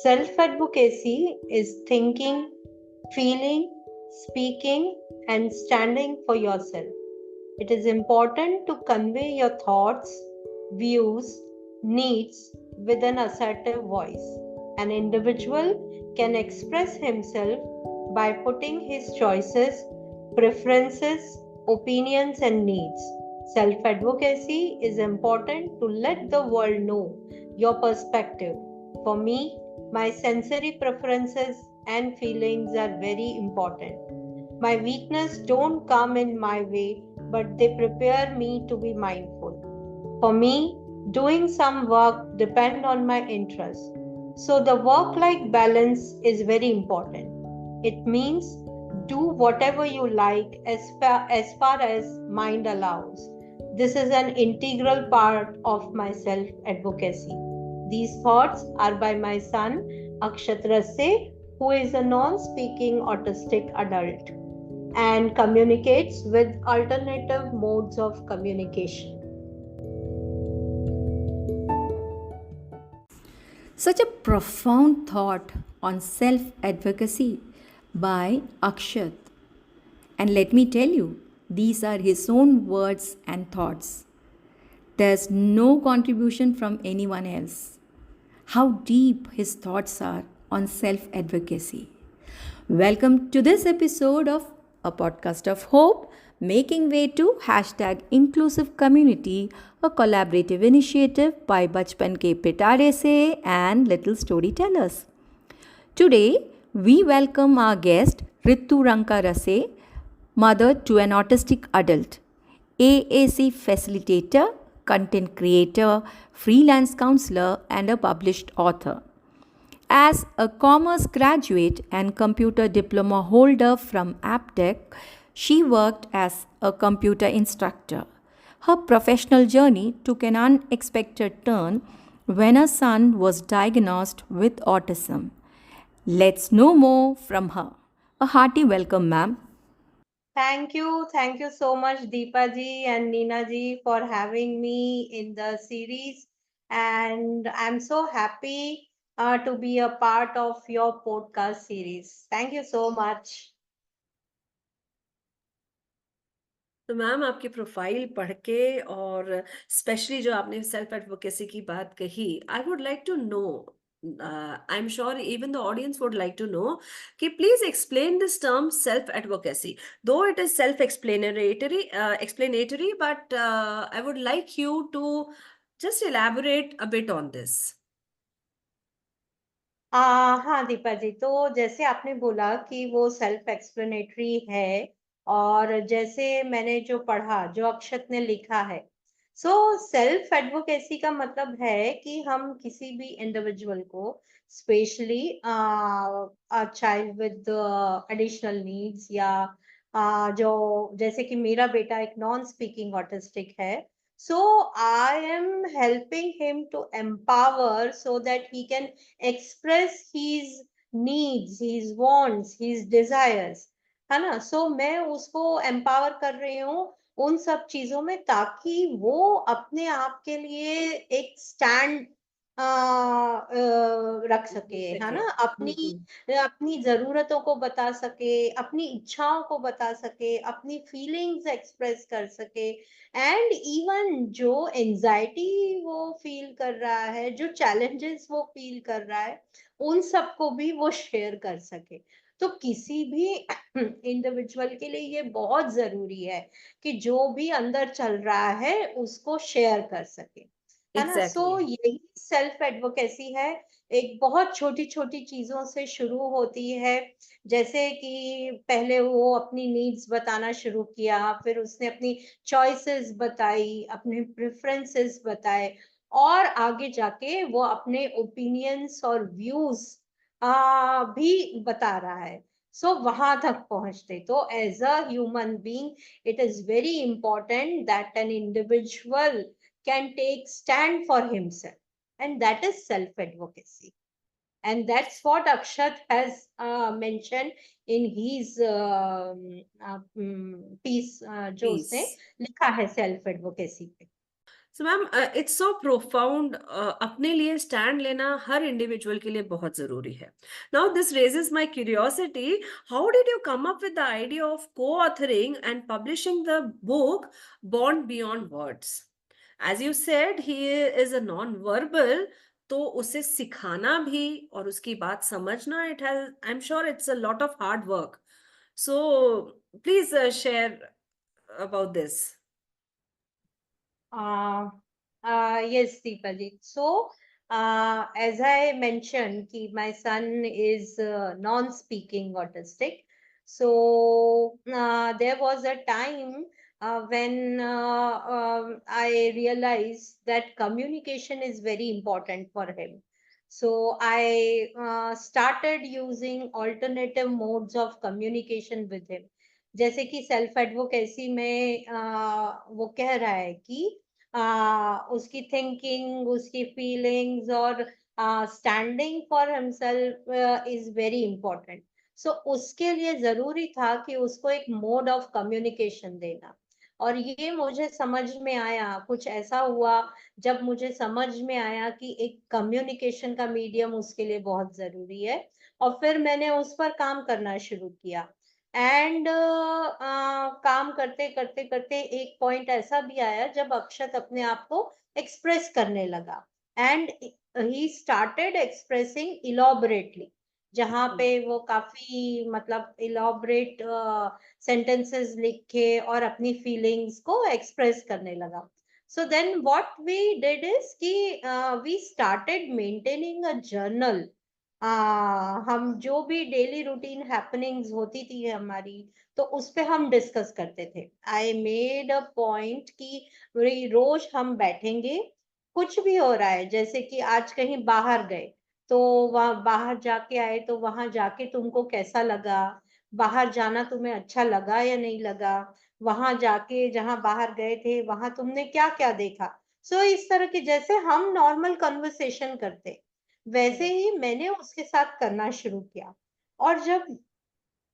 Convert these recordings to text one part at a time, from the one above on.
Self-advocacy is thinking, feeling, speaking, and standing for yourself. It is important to convey your thoughts, views, needs with an assertive voice. An individual can express himself by putting his choices, preferences, opinions, and needs. Self advocacy is important to let the world know your perspective. For me, my sensory preferences and feelings are very important. My weakness don't come in my way, but they prepare me to be mindful. For me, doing some work depend on my interest. So the work-life balance is very important. It means do whatever you like as far as mind allows. This is an integral part of my self-advocacy. These thoughts are by my son Akshat Rasse, who is a non-speaking autistic adult and communicates with alternative modes of communication. Such a profound thought on self advocacy by Akshat. And let me tell you, these are his own words and thoughts. There's no contribution from anyone else. How deep his thoughts are on self advocacy. Welcome to this episode of A Podcast of Hope, making way to hashtag inclusive community, a collaborative initiative by Bachpan Ke Pitare Se and Little Storytellers. Today, we welcome our guest Ritu Ranka Rase, mother to an autistic adult, AAC facilitator, content creator, freelance counselor, and a published author. As a commerce graduate and computer diploma holder from Aptech, she worked as a computer instructor. Her professional journey took an unexpected turn when her son was diagnosed with autism. Let's know more from her. A hearty welcome, ma'am. Thank you so much, Deepa ji and Neena ji, for having me in the series. And I'm so happy to be a part of your podcast series. Thank you so much. तो ma'am आपकी profile पढ़ के और specially जो आपने self advocacy की बात कही, I would like to know, I am sure even the audience would like to know कि please explain this term self advocacy. Though it is self explanatory, but I would like you to just elaborate a bit on this. हाँ दीपा जी, तो जैसे आपने बोला कि वो self explanatory है, और जैसे मैंने जो पढ़ा, जो अक्षत ने लिखा है, सो सेल्फ एडवोकेसी का मतलब है कि हम किसी भी इंडिविजुअल को, specially a child with additional needs, या जो जैसे कि मेरा बेटा एक नॉन स्पीकिंग ऑटिस्टिक है, so I am helping him to empower so that he can express his needs, his wants, his desires, है ना. सो मैं उसको एम्पावर कर रही हूँ उन सब चीजों में, ताकि वो अपने आप के लिए एक स्टैंड रख सके, है ना. अपनी अपनी जरूरतों को बता सके, अपनी इच्छाओं को बता सके, अपनी फीलिंग्स एक्सप्रेस कर सके, एंड इवन जो एंजाइटी वो फील कर रहा है, जो चैलेंजेस वो फील कर रहा है, उन सबको भी वो शेयर कर सके. तो किसी भी इंडिविजुअल के लिए ये बहुत जरूरी है कि जो भी अंदर चल रहा है उसको शेयर कर सके, है ना. सो Exactly. यही सेल्फ एडवोकेसी है. एक बहुत छोटी छोटी चीजों से शुरू होती है, जैसे कि पहले वो अपनी नीड्स बताना शुरू किया, फिर उसने अपनी चॉइसेस बताई, अपने प्रेफरेंसेस बताए, और आगे जाके वो अपने ओपिनियंस और व्यूज भी बता रहा है. सो वहां तक पहुंचते, तो as a human being it is very important that an individual can take stand for himself, and that is self advocacy, and that's what Akshat has mentioned in his piece, जो उसने Peace. लिखा है self advocacy पे. So ma'am it's so profound, अपने लिए stand लेना हर individual के लिए बहुत जरूरी है. Now this raises my curiosity, how did you come up with the idea of co-authoring and publishing the book Bond Beyond Words? As you said, he is a non-verbal, तो उसे सिखाना भी और उसकी बात समझना, it has, I am sure it's a lot of hard work. So please share about this. Uh, yes, Deepaji. So, as I mentioned, ki my son is non-speaking autistic. So, there was a time when I realized that communication is very important for him. So, I started using alternative modes of communication with him. जैसे कि self advocacy में वो कह रहा है कि उसकी thinking, उसकी फीलिंग्स और standing for himself is very important. So उसके लिए जरूरी था कि उसको एक मोड ऑफ कम्युनिकेशन देना. और ये मुझे समझ में आया, कुछ ऐसा हुआ जब मुझे समझ में आया कि एक कम्युनिकेशन का मीडियम उसके लिए बहुत जरूरी है. और फिर मैंने उस पर काम करना शुरू किया. एंड काम करते करते करते एक पॉइंट ऐसा भी आया जब अक्षत अपने आप को एक्सप्रेस करने लगा. एंड ही स्टार्टेड एक्सप्रेसिंग इलॉबरेटली, जहाँ पे वो काफी मतलब इलॉबरेट सेंटेंसेस लिख के और अपनी फीलिंग्स को एक्सप्रेस करने लगा. So then what we did is कि we started maintaining a journal. हम जो भी डेली रूटीन हैपनिंग्स होती थी हमारी, तो उस पे हम डिस्कस करते थे. आई मेड अ पॉइंट कि रोज हम बैठेंगे, कुछ भी हो रहा है, जैसे कि आज कहीं बाहर गए तो वहां बाहर जाके आए तो वहां जाके तुमको कैसा लगा, बाहर जाना तुम्हें अच्छा लगा या नहीं लगा, वहां जाके जहां बाहर गए थे वहां तुमने क्या क्या देखा. सो इस तरह के जैसे हम नॉर्मल कन्वर्सेशन करते, वैसे ही मैंने उसके साथ करना शुरू किया. और जब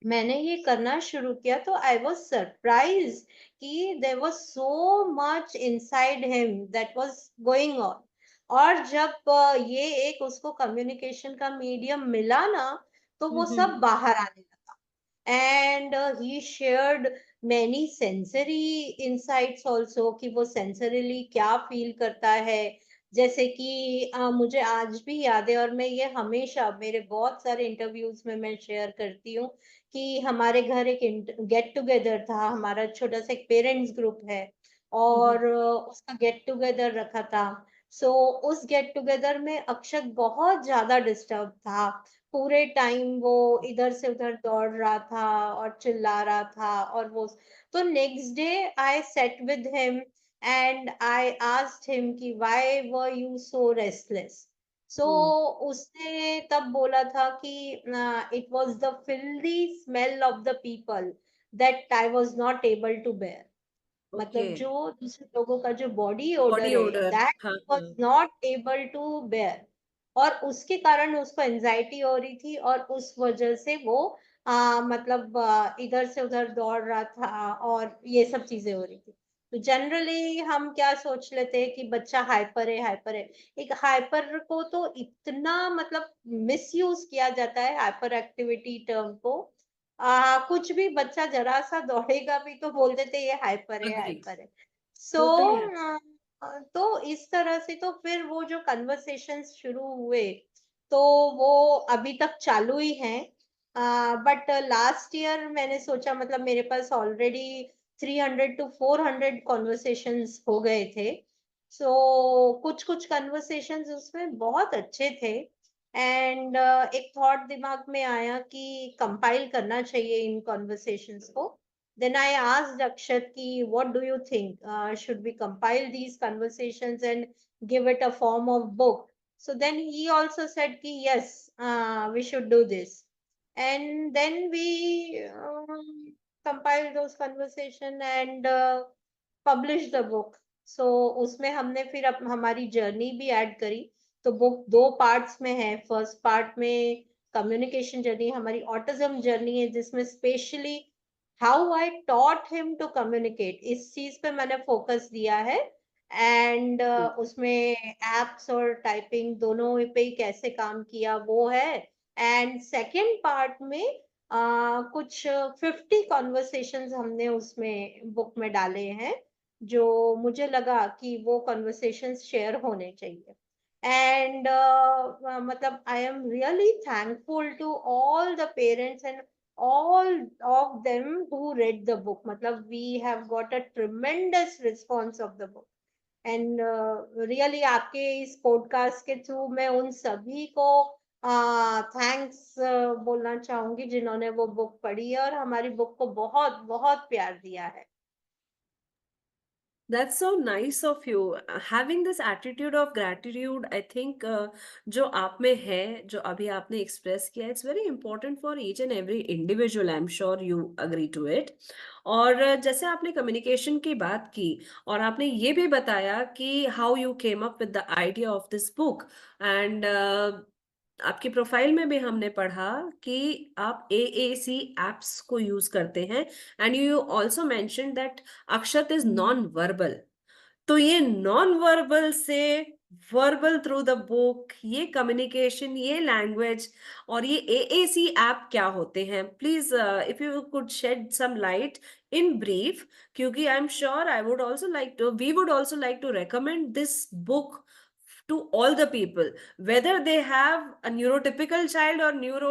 मैंने ये करना शुरू किया तो आई वाज सरप्राइज कि there was so much inside him that was going on. और जब ये एक उसको कम्युनिकेशन का मीडियम मिला ना, तो वो सब बाहर आने लगा. and he shared many sensory insights also कि वो sensorily क्या फील करता है. जैसे कि मुझे आज भी याद है और मैं ये हमेशा मेरे बहुत सारे इंटरव्यूज में मैं शेयर करती हूँ कि हमारे घर एक गेट टुगेदर था. हमारा छोटा सा एक पेरेंट्स ग्रुप है और उसका गेट टुगेदर रखा था. सो उस गेट टुगेदर में अक्षत बहुत ज्यादा डिस्टर्ब था. पूरे टाइम वो इधर से उधर दौड़ रहा था और चिल्ला रहा था. और वो तो next day I sat with him and I asked him कि why were you so restless. So उसने तब बोला था कि it was the filthy smell of the people that I was not able to bear. Okay. मतलब जो दूसरे लोगों का जो बॉडी बॉडी ओडर है, ओडर. दैट हाँ, वाज हाँ. Not able to bear. और उसके कारण उसको एंजाइटी हो रही थी और उस वजह से वो मतलब इधर से उधर दौड़ रहा था और ये सब चीजें हो रही थी. तो जनरली हम क्या सोच लेते हैं कि बच्चा हाइपर है, हाइपर है. एक हाइपर को तो इतना मतलब मिस यूज किया जाता है हाइपर एक्टिविटी टर्म को. कुछ भी बच्चा जरा सा दौड़ेगा भी तो बोल देते ये हाइपर है, अग्री. हाइपर है. So totally. तो इस तरह से तो फिर वो जो कन्वर्सेशंस शुरू हुए तो वो अभी तक चालू ही हैं. बट लास्ट ईयर मैंने सोचा, मतलब मेरे पास ऑलरेडी 300 to 400 कॉन्वर्सेशंस हो गए थे. सो कुछ कुछ कन्वर्सेशंस उसमें बहुत अच्छे थे. एंड एक थॉट दिमाग में आया कि कंपाइल करना चाहिए इन कॉन्वर्सेशंस को. Then I asked Akshat ki, what do you think? Should we compile these conversations and give it a form of book? So then he also said ki, yes, we should do this. And then we compiled those conversation and published the book. So उसमें हमने फिर हमारी journey भी add करी. तो book दो parts में है. फर्स्ट पार्ट में कम्युनिकेशन जर्नी, हमारी ऑटिज्म जर्नी है, जिसमें specially how I taught him to communicate, इस चीज पे मैंने फोकस दिया है. एंड उसमें एप्स और टाइपिंग दोनों पे ही कैसे काम किया वो है। एंड सेकंड पार्ट में कुछ 50 कॉन्वर्सेशंस हमने उसमें बुक में डाले हैं, जो मुझे लगा कि वो कॉन्वर्सेशंस शेयर होने चाहिए। एंड मतलब I am really thankful to all the parents and all of them who read the book. मतलब we have got a tremendous response of the book. And really आपके इस पॉडकास्ट के through मैं उन सभी को थैंक्स बोलना चाहूंगी जिन्होंने वो बुक पढ़ी है और हमारी बुक को बहुत बहुत प्यार दिया है। That's so nice of you. Having this attitude of gratitude, I think जो आप में है, जो अभी आपने express किया, it's very important for each and every individual. I'm sure you agree to it. और जैसे आपने communication की बात की और आपने ये भी बताया कि how you came up with the idea of this book and आपकी प्रोफाइल में भी हमने पढ़ा कि आप एएसी एप्स को यूज करते हैं and you also mention that Akshat is non verbal. तो ये नॉन वर्बल से वर्बल थ्रू द बुक, ये कम्युनिकेशन, ये लैंग्वेज और ये एएसी ऐप क्या होते हैं? Please if you could shed some light in brief, क्योंकि I am sure I would also like to we would also like to recommend this book to all the people, whether they have a neurotypical child or neuro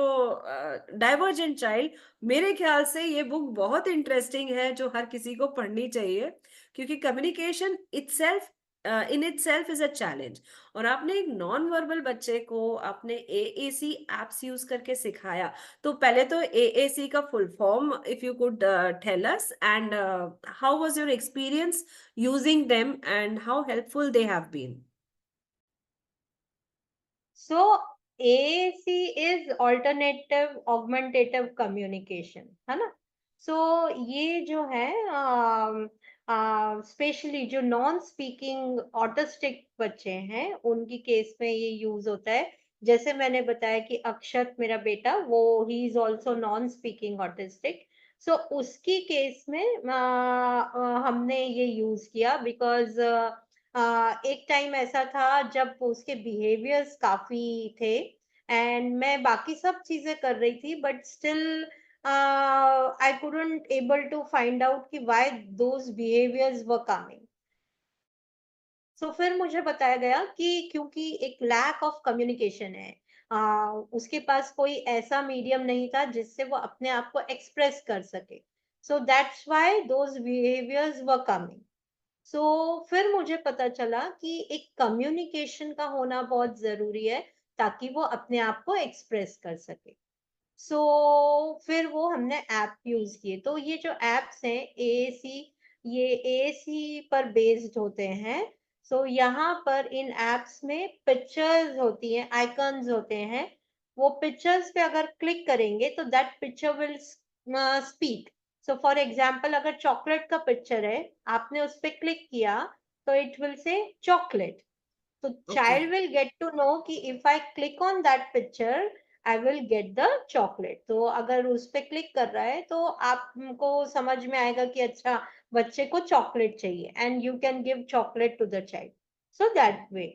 divergent child। मेरे ख्याल से ये book बहुत interesting है जो हर किसी को पढ़नी चाहिए, क्योंकि communication itself in itself is a challenge. और आपने एक नॉन वर्बल बच्चे को आपने एएसी एप्स यूज करके सिखाया। तो पहले तो एएसी का full form if you could tell us, and how was your experience using them and how helpful they have been? So AAC is alternative augmentative communication, है ना। सो ये जो है स्पेशली जो नॉन स्पीकिंग ऑटिस्टिक बच्चे हैं उनकी केस में ये यूज होता है। जैसे मैंने बताया कि अक्षत मेरा बेटा, वो he is also non speaking autistic. So उसकी केस में हमने ये यूज किया बिकॉज एक टाइम ऐसा था जब उसके बिहेवियर्स काफी थे एंड मैं बाकी सब चीजें कर रही थी, but still I couldn't able to find out कि why those behaviors were coming। सो फिर मुझे बताया गया कि क्योंकि एक लैक ऑफ कम्युनिकेशन है, उसके पास कोई ऐसा मीडियम नहीं था जिससे वो अपने आप को एक्सप्रेस कर सके। So that's why those behaviours were coming. So फिर मुझे पता चला कि एक कम्युनिकेशन का होना बहुत जरूरी है ताकि वो अपने आप को एक्सप्रेस कर सके। सो फिर वो हमने ऐप यूज किए। तो ये जो एप्स हैं एएसी, ये एएसी पर बेस्ड होते हैं। सो यहाँ पर इन एप्स में पिक्चर्स होती हैं, आइकन्स होते हैं। वो पिक्चर्स पे अगर क्लिक करेंगे तो that picture will speak. So for example अगर चॉकलेट का पिक्चर है, आपने उस पर क्लिक किया तो इट विल से चॉकलेट। तो okay. child will get to know कि if I click on that picture I will get the chocolate। तो अगर उस पे क्लिक कर रहा है तो आपको समझ में आएगा कि अच्छा बच्चे को चॉकलेट चाहिए and you can give chocolate to the child. So that way.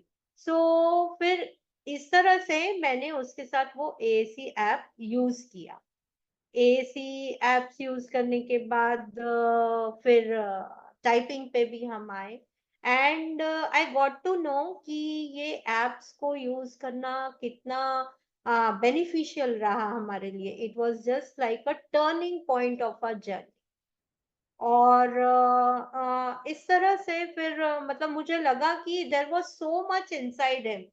So फिर इस तरह से मैंने उसके साथ वो एएसी ऐप यूज किया। एसी एप्स यूज करने के बाद फिर टाइपिंग पे भी हम आए and I got to know कि ये एप्स को यूज करना कितना बेनिफिशियल रहा हमारे लिए। It was just like a turning point of a journey. और इस तरह से फिर मतलब मुझे लगा कि there was so much inside him.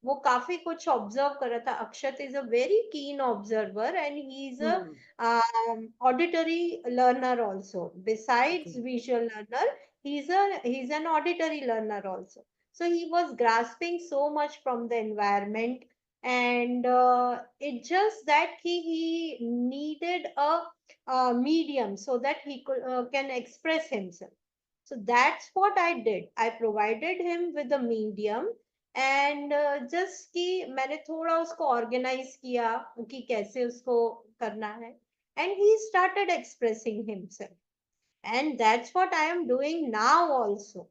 वो काफी कुछ ऑब्जर्व कर रहा था। Akshat is a very keen observer and he is a Hmm. Auditory learner also besides Okay. Visual learner. He is an auditory learner also. So he was grasping so much from the environment, and it just that he needed a medium so that he could can express himself। So that's what I did, I provided him with a medium and just कि मैंने थोड़ा उसको organise किया कि कैसे उसको करना है and he started expressing himself, and that's what I am doing now also।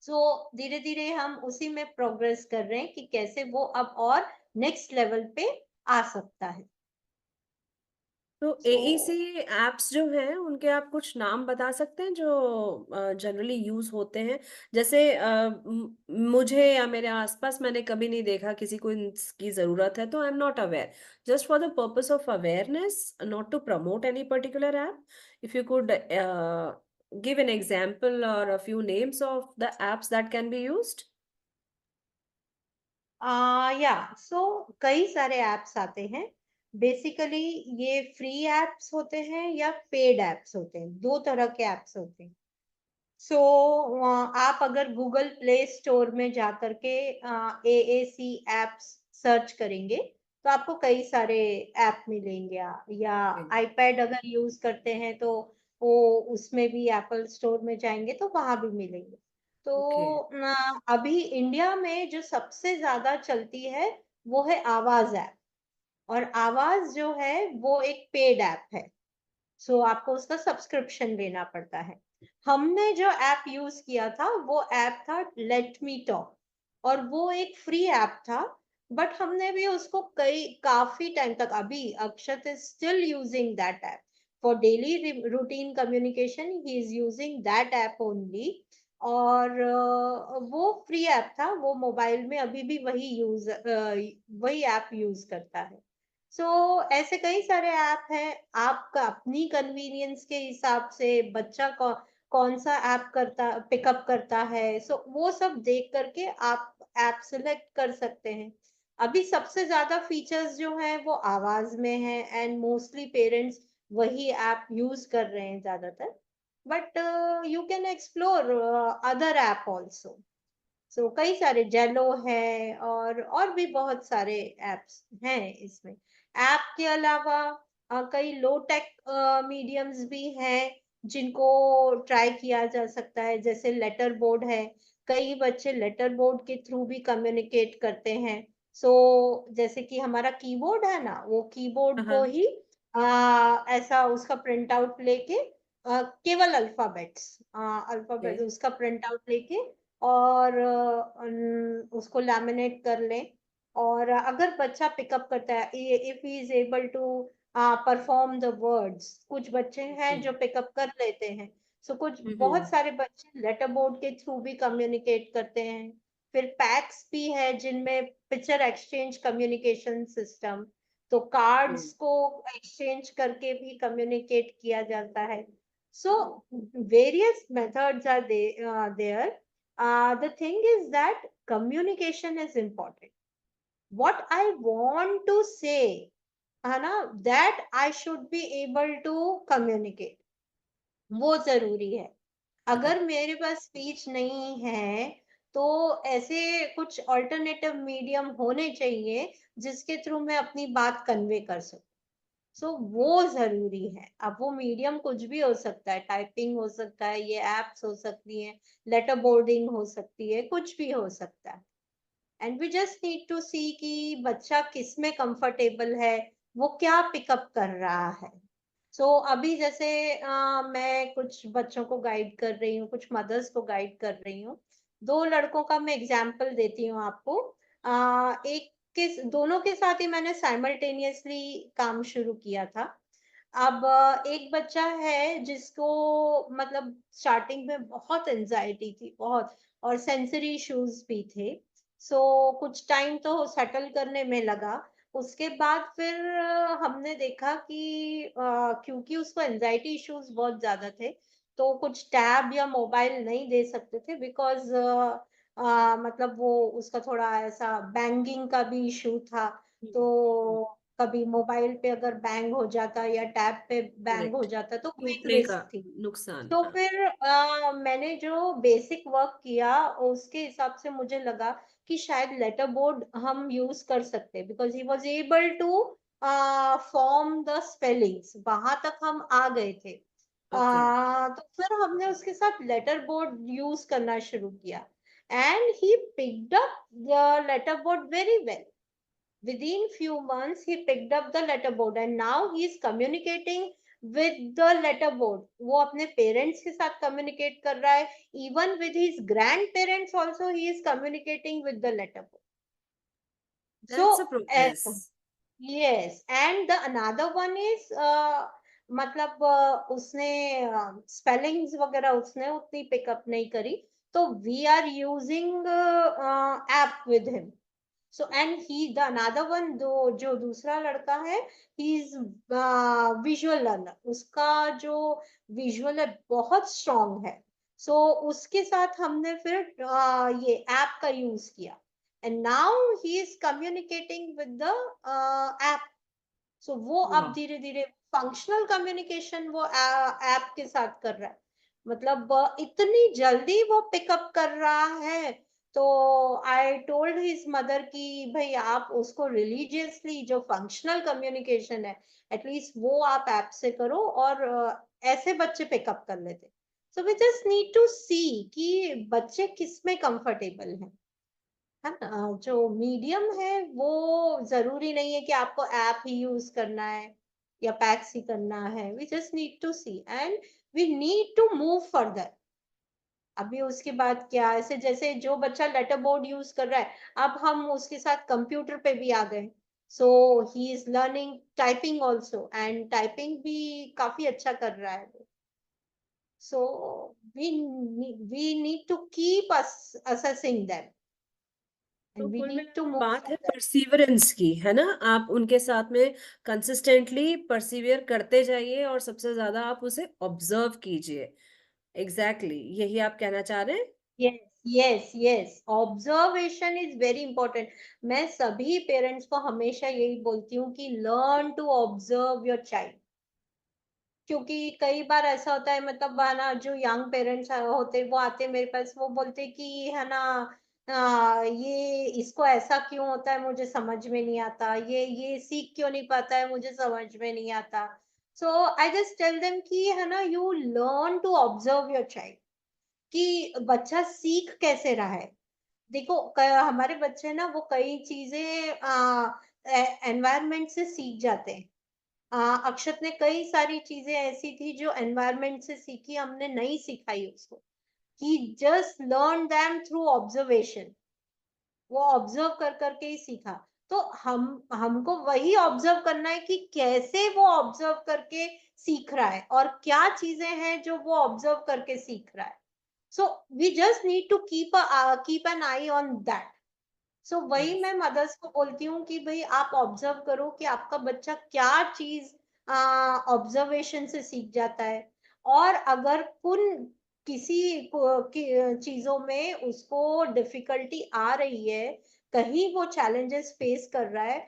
सो धीरे धीरे हम उसी में प्रोग्रेस कर रहे हैं कि कैसे वो अब और नेक्स्ट लेवल पे आ सकता है। तो सो एईसी एप्स जो हैं उनके आप कुछ नाम बता सकते हैं जो जनरली यूज होते हैं? जैसे मुझे या मेरे आसपास मैंने कभी नहीं देखा किसी को इसकी जरूरत है, तो I am not aware. Just for the purpose of awareness, not to promote any particular app, if you could give an example or a few names of the apps that can be used. या सो कई सारे apps आते हैं। Basically ये free apps होते हैं या paid apps होते हैं, दो तरह के एप्स होते हैं। सो आप अगर गूगल प्ले स्टोर में जा करके एएसी एप्स सर्च करेंगे तो आपको कई सारे ऐप मिलेंगे। या आईपैड अगर यूज करते हैं तो वो उसमें भी एप्पल स्टोर में जाएंगे तो वहां भी मिलेंगे। तो ओके। अभी इंडिया में जो सबसे ज्यादा चलती है वो है आवाज ऐप। और आवाज जो है वो एक पेड ऐप है। सो आपको उसका सब्सक्रिप्शन लेना पड़ता है। हमने जो ऐप यूज किया था वो ऐप था लेट मी टॉक, और वो एक फ्री ऐप था। बट हमने भी उसको काफी टाइम तक, अभी Akshat is still using that app for daily routine communication, he is using that app only. और वो फ्री ऐप था, वो मोबाइल में अभी भी वही ऐप यूज करता है। ऐसे कई सारे ऐप हैं। आपका अपनी कन्वीनियंस के हिसाब से बच्चा कौन सा ऐप पिकअप करता है, वो सब देख करके आप ऐप सिलेक्ट कर सकते हैं। अभी सबसे ज्यादा फीचर्स जो हैं वो आवाज में है, एंड मोस्टली पेरेंट्स वही ऐप यूज कर रहे हैं ज्यादातर। But you can explore other app also. कई सारे जेलो है, और भी बहुत सारे एप्स हैं इसमें। ऐप के अलावा कई लो टेक मीडियम्स भी हैं जिनको ट्राई किया जा सकता है, जैसे लेटर बोर्ड है। कई बच्चे लेटर बोर्ड के थ्रू भी कम्युनिकेट करते हैं। जैसे कि हमारा कीबोर्ड है ना, वो कीबोर्ड को हाँ। ही ऐसा उसका प्रिंट आउट लेके, केवल अल्फाबेट्स, ओके। अल्फाबेट उसका प्रिंट आउट लेके और उसको लैमिनेट कर लें। और अगर बच्चा पिकअप करता है, if he is able to perform the words, कुछ बच्चे हैं जो पिकअप कर लेते हैं। कुछ बहुत हम्म। सारे बच्चे लेटर बोर्ड के थ्रू भी कम्युनिकेट करते हैं। फिर पैक्स भी है जिनमें पिक्चर एक्सचेंज कम्युनिकेशन सिस्टम, तो कार्ड्स को एक्सचेंज करके भी कम्युनिकेट किया जाता है। So various methods are there. The thing is that communication is important. What I want to say, है ना, that I should be able to communicate, वो जरूरी है। अगर मेरे पास स्पीच नहीं है तो ऐसे कुछ अल्टरनेटिव मीडियम होने चाहिए जिसके थ्रू मैं अपनी बात कन्वे कर सकूं। वो जरूरी है। अब वो मीडियम कुछ भी हो सकता है, टाइपिंग हो सकता है, ये एप्स हो सकती हैं, लेटर बोर्डिंग हो सकती है, कुछ भी हो सकता है। And we just need to see कि बच्चा किस में कंफर्टेबल है, वो क्या पिकअप कर रहा है। अभी जैसे मैं कुछ बच्चों को गाइड कर रही हूँ, कुछ मदर्स को गाइड कर रही हूँ। दो लड़कों का मैं एग्जाम्पल देती हूँ आपको। एक के दोनों के साथ ही मैंने साइमल्टेनियसली काम शुरू किया था। अब एक बच्चा है जिसको मतलब स्टार्टिंग में बहुत एंजाइटी थी, बहुत, और सेंसरी इश्यूज भी थे। कुछ टाइम तो सेटल करने में लगा। उसके बाद फिर हमने देखा कि क्योंकि उसको एंजाइटी इश्यूज बहुत ज्यादा थे, तो कुछ टैब या मोबाइल नहीं दे सकते थे, बिकॉज मतलब वो उसका थोड़ा ऐसा बैंगिंग का भी इशू था। तो कभी मोबाइल पे अगर बैंग हो जाता या टैब पे बैंग हो करेक्ट। जाता तो वो एक टूटने का रिस्क थी। नुकसान, तो हाँ। फिर मैंने जो बेसिक वर्क किया उसके हिसाब से मुझे लगा कि शायद लेटर बोर्ड हम यूज कर सकते हैं, because he was able to form the spellings, वहां तक हम आ गए थे। ओके। तो फिर हमने उसके साथ लेटर बोर्ड यूज करना शुरू किया, and he picked up the letter board very well. Within few months, he picked up the letterboard, and now he is communicating with the letter board. वो अपने पेरेंट्स के साथ कम्युनिकेट कर रहा है, even with his grandparents also he is communicating with the letter board. That's a So progress. yes, and the another one is मतलब उसने spellings वगैरह उसने उतनी पिकअप नहीं करी, तो we are using app with him. So and he the another one जो दूसरा लड़का है, he is visual learner. उसका जो विजुअल है बहुत स्ट्रांग है. So उसके साथ हमने फिर ये ऐप का यूज किया, and now he is communicating with the app. So वो अब Wow. धीरे धीरे फंक्शनल कम्युनिकेशन वो ऐप के साथ कर रहा है. मतलब इतनी जल्दी वो पिकअप कर रहा है. तो आई टोल्ड हिज मदर कि भाई आप उसको रिलीजियसली जो फंक्शनल कम्युनिकेशन है एटलीस्ट वो आप ऐप से करो, और ऐसे बच्चे पिकअप कर लेते. So we just need to see कि बच्चे किस में कंफर्टेबल हैं, है ना. जो मीडियम है वो जरूरी नहीं है कि आपको ऐप ही यूज करना है या पैक्स ही करना है. We just need to see and we need to move further. अभी उसके बाद क्या, ऐसे जैसे जो बच्चा लेटर बोर्ड यूज कर रहा है, अब हम उसके साथ कंप्यूटर पे भी आ गए. So he is learning typing also, and typing भी काफी अच्छा कर रहा है. So we need to keep assessing them, तो एंड वी कुल नीड टू मिलाकर मूव बात है फर्दर. परसीवरेंस की, है ना? आप उनके साथ में कंसिस्टेंटली परसीवियर करते जाइए और सबसे ज्यादा आप उसे ऑब्जर्व कीजिए. एग्जैक्टली यही आप कहना चाह रहे हैं? Yes, yes, yes. Observation is very important. मैं सभी पेरेंट्स को हमेशा यही बोलती हूँ कि learn to observe your child. क्योंकि कई बार ऐसा होता है, मतलब है ना, जो यंग पेरेंट्स होते वो आते मेरे पास, वो बोलते कि है ना ये इसको ऐसा क्यों होता है मुझे समझ में नहीं आता, ये सीख क्यों नहीं पाता है मुझे समझ में नहीं आता. So I just tell them कि है ना, you learn to observe your child कि बच्चा सीख कैसे रहा है. देखो हमारे बच्चे ना वो कई चीजें एनवायरनमेंट से सीख जाते हैं. अक्षत ने कई सारी चीजें ऐसी थी जो एनवायरनमेंट से सीखी, हमने नहीं सिखाई उसको. He just learn them through observation. वो ऑब्जर्व कर करके ही सीखा. तो हमको वही ऑब्जर्व करना है कि कैसे वो ऑब्जर्व करके सीख रहा है और क्या चीजें हैं जो वो ऑब्जर्व करके सीख रहा है. So we just need to keep an eye on that. So वही यस. मैं मदर्स को बोलती हूँ कि भाई आप ऑब्जर्व करो कि आपका बच्चा क्या चीज ऑब्जर्वेशन से सीख जाता है. और अगर चीजों में उसको डिफिकल्टी आ रही है, कहीं वो चैलेंजेस फेस कर रहा है,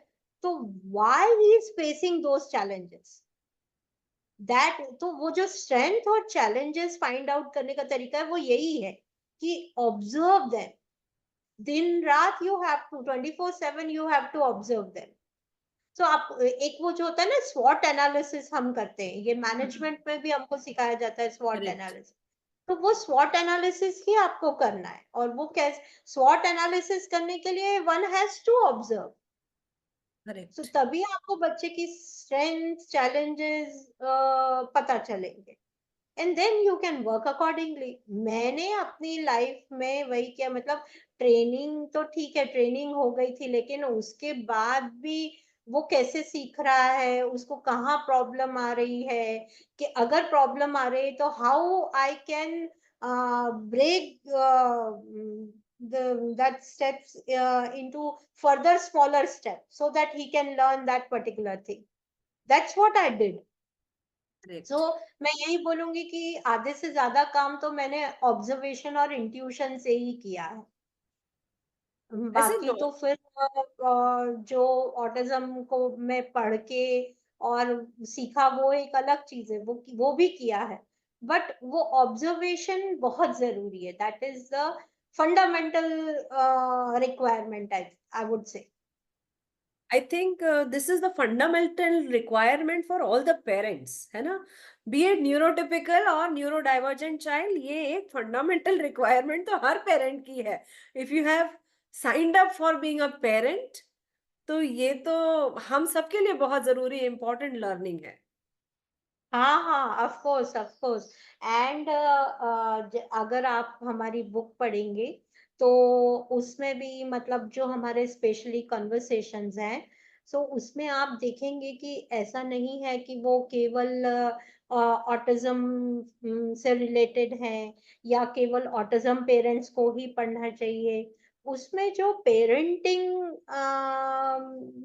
तो why he is facing those challenges. That तो वो जो स्ट्रेंथ और चैलेंजेस फाइंड आउट करने का तरीका है वो यही है कि ऑब्जर्व देम. दिन रात you have to 24/7 you have to observe them. So आप एक वो जो होता है ना स्वॉट एनालिसिस हम करते हैं, ये मैनेजमेंट में भी हमको सिखाया जाता है स्वॉट करेक्ट. एनालिसिस. तो वो स्वॉट एनालिसिस ही आपको करना है, और वो कैसे स्वॉट एनालिसिस करने के लिए one has to observe. So correct. तभी आपको बच्चे की स्ट्रेंथ चैलेंजेस पता चलेंगे, and then you can work accordingly. मैंने अपनी लाइफ में वही किया. मतलब ट्रेनिंग तो ठीक है, ट्रेनिंग हो गई थी, लेकिन उसके बाद भी वो कैसे सीख रहा है, उसको कहाँ प्रॉब्लम आ रही है, कि अगर प्रॉब्लम आ रही है तो how I can break that steps into further smaller steps so that he can learn that particular thing. That's what I did. So correct. मैं यही बोलूंगी कि आधे से ज्यादा काम तो मैंने ऑब्जर्वेशन और इंट्यूशन से ही किया है. ऐसे बाकी तो फिर जो ऑटिज्म को मैं पढ़ के और सीखा वो एक अलग चीज है, वो भी किया है. बट वो ऑब्जर्वेशन बहुत जरूरी है. That is the fundamental requirement, I would से. I think this is the fundamental requirement for all the parents, है ना? बी एट न्यूरोटिपिकल और न्यूरो डाइवर्जेंट चाइल्ड, ये एक फंडामेंटल रिक्वायरमेंट तो हर पेरेंट की है. If you have signed up for being a parent, तो ये तो हम सबके लिए बहुत जरूरी इंपॉर्टेंट लर्निंग है. हाँ हाँ, of course of course. And अगर आप हमारी बुक पढ़ेंगे तो उसमें भी मतलब जो हमारे स्पेशली कन्वर्सेशंस हैं, सो उसमें आप देखेंगे कि ऐसा नहीं है कि वो केवल ऑटिज्म से रिलेटेड है या केवल ऑटिज्म पेरेंट्स को ही पढ़ना चाहिए। उसमें जो पेरेंटिंग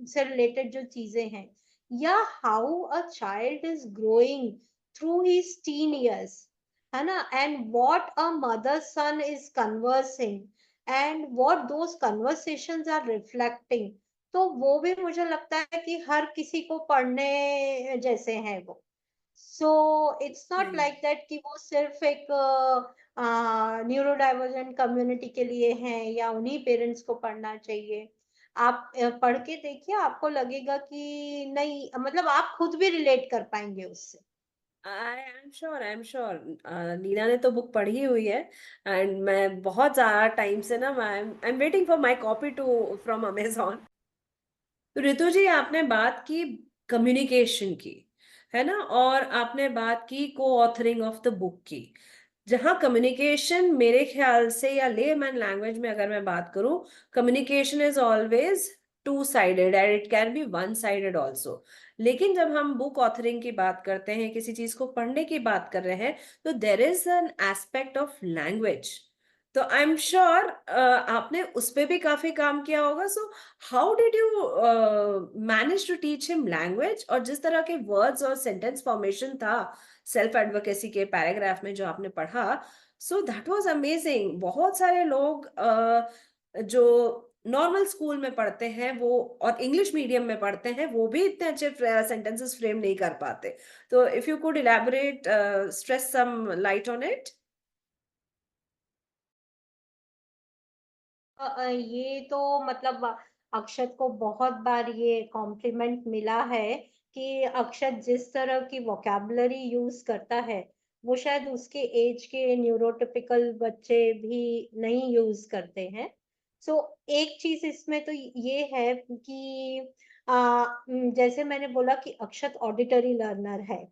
से रिलेटेड जो चीजें हैं, या how a child is growing through his teen years, है ना, and what a mother son is conversing and what those conversations are reflecting, तो वो भी मुझे लगता है कि हर किसी को पढ़ने जैसे हैं वो। So it's not hmm. Like that कि वो सिर्फ एक न्यूरो डाइवर्जेंट कम्युनिटी के लिए हैं या उन्हीं पेरेंट्स को पढ़ना चाहिए। आप पढ़ के देखिए, आपको लगेगा कि नहीं, मतलब आप खुद भी रिलेट कर पाएंगे उससे। आई एम श्योर नीना ने तो बुक पढ़ी हुई है। एंड मैं बहुत ज्यादा टाइम से ना I am waiting for my copy too from Amazon. तो ऋतु जी, आपने बात की कम्युनिकेशन की, है ना, और आपने बात की को ऑथरिंग ऑफ द बुक की। जहाँ कम्युनिकेशन मेरे ख्याल से, या लेमैन लैंग्वेज में अगर मैं बात करूं, communication is always two sided and it can B one sided also. लेकिन जब हम बुक ऑथरिंग की बात करते हैं, किसी चीज को पढ़ने की बात कर रहे हैं, तो there is an aspect of language. तो आई एम श्योर आपने उस पे भी काफी काम किया होगा। So how did you manage to teach him language, और जिस तरह के वर्ड्स और सेंटेंस फॉर्मेशन था सेल्फ एडवोकेसी के पैराग्राफ में जो आपने पढ़ा, सो दैट वाज अमेजिंग। बहुत सारे लोग जो नॉर्मल स्कूल में पढ़ते हैं वो, और इंग्लिश मीडियम में पढ़ते हैं, वो भी इतने अच्छे सेंटेंसेस फ्रेम नहीं कर पाते। तो if you could elaborate, stress some light on it. ये तो मतलब अक्षत को बहुत बार ये कॉम्प्लीमेंट मिला है कि अक्षत जिस तरह की वोकैबुलरी यूज करता है वो शायद उसके एज के न्यूरोटिपिकल बच्चे भी नहीं यूज करते हैं। सो एक चीज इसमें तो ये है कि जैसे मैंने बोला कि अक्षत ऑडिटरी लर्नर है,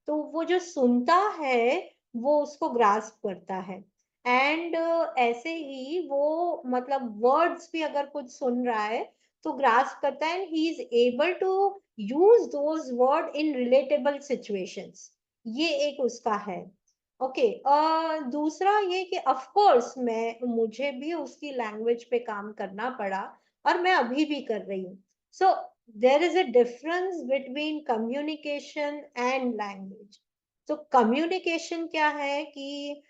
तो वो जो सुनता है वो उसको ग्रास्प करता है। एंड ऐसे ही वो मतलब वर्ड्स भी अगर कुछ सुन रहा है तो ग्रास्प करता है, and he is able to use those word in relatable situations. ये एक उसका है। ओके, दूसरा ये कि ऑफ कोर्स मुझे भी उसकी लैंग्वेज पे काम करना पड़ा, और मैं अभी भी कर रही हूँ। So there is a difference between communication and language. तो कम्युनिकेशन क्या है कि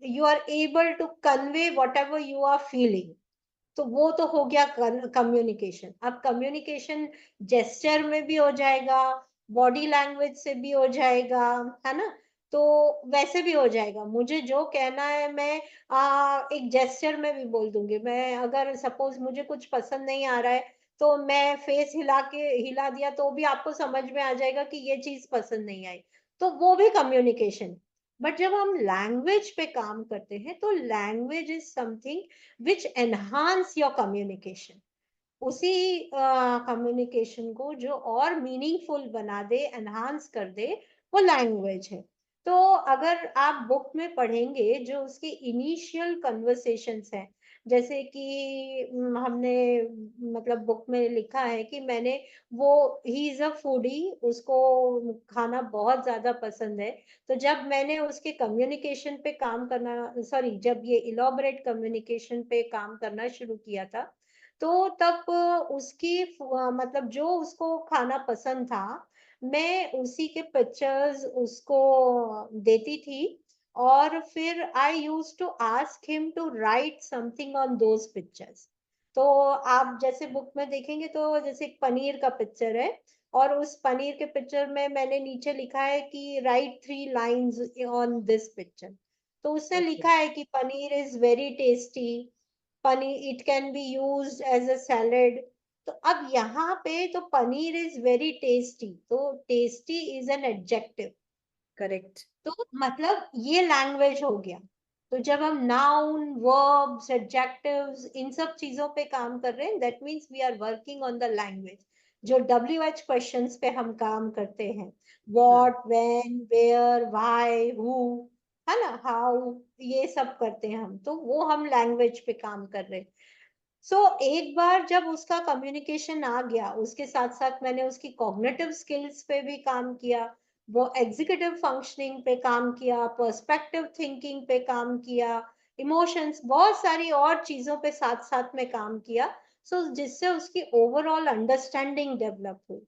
you are able to convey whatever you are feeling, तो वो तो हो गया कम्युनिकेशन। अब कम्युनिकेशन जेस्चर में भी हो जाएगा, बॉडी लैंग्वेज से भी हो जाएगा, है ना। तो वैसे भी हो जाएगा, मुझे जो कहना है मैं एक जेस्चर में भी बोल दूंगी। मैं अगर सपोज मुझे कुछ पसंद नहीं आ रहा है तो मैं फेस हिला दिया तो भी आपको समझ में आ जाएगा कि ये चीज पसंद नहीं आई। तो वो भी कम्युनिकेशन। बट जब हम लैंग्वेज पे काम करते हैं तो language is something which enhance your communication। उसी कम्युनिकेशन को जो और मीनिंगफुल बना दे, एनहांस कर दे, वो लैंग्वेज है। तो अगर आप बुक में पढ़ेंगे जो उसके इनिशियल कन्वर्सेशंस हैं, जैसे कि हमने मतलब बुक में लिखा है कि मैंने वो ही इज अ फूडी, उसको खाना बहुत ज्यादा पसंद है। तो जब मैंने उसके कम्युनिकेशन पे काम करना, सॉरी, जब ये इलॉबरेट कम्युनिकेशन पे काम करना शुरू किया था, तो तब उसकी मतलब जो उसको खाना पसंद था, मैं उसी के पिक्चर्स उसको देती थी, और फिर I use to ask him to write something on those pictures. तो आप जैसे बुक में देखेंगे तो जैसे एक पनीर का पिक्चर है, और उस पनीर के पिक्चर में मैंने नीचे लिखा है कि write 3 lines on this picture. तो उसने ओके। लिखा है कि paneer is very tasty, paneer it can be used as a salad. तो अब यहाँ पे तो पनीर इज वेरी टेस्टी, तो tasty is an adjective. Correct. तो मतलब ये लैंग्वेज हो गया। तो जब हम नाउन, वर्ब्स, एडजेक्टिव्स इन सब चीजों पे काम कर रहे हैं, that means we are working on the language. जो WH क्वेश्चंस पे हम काम करते हैं, what, when, where, why, who, है ना, हाउ, ये सब करते हैं हम, तो वो हम लैंग्वेज पे काम कर रहे हैं। एक बार जब उसका कम्युनिकेशन आ गया, उसके साथ साथ मैंने उसकी कॉग्निटिव स्किल्स पे भी काम किया, वो एग्जीक्यूटिव फंक्शनिंग पे काम किया, पर्सपेक्टिव थिंकिंग पे काम किया, इमोशंस, बहुत सारी और चीजों पे साथ साथ में काम किया, जिससे उसकी ओवरऑल अंडरस्टैंडिंग डेवलप हुई।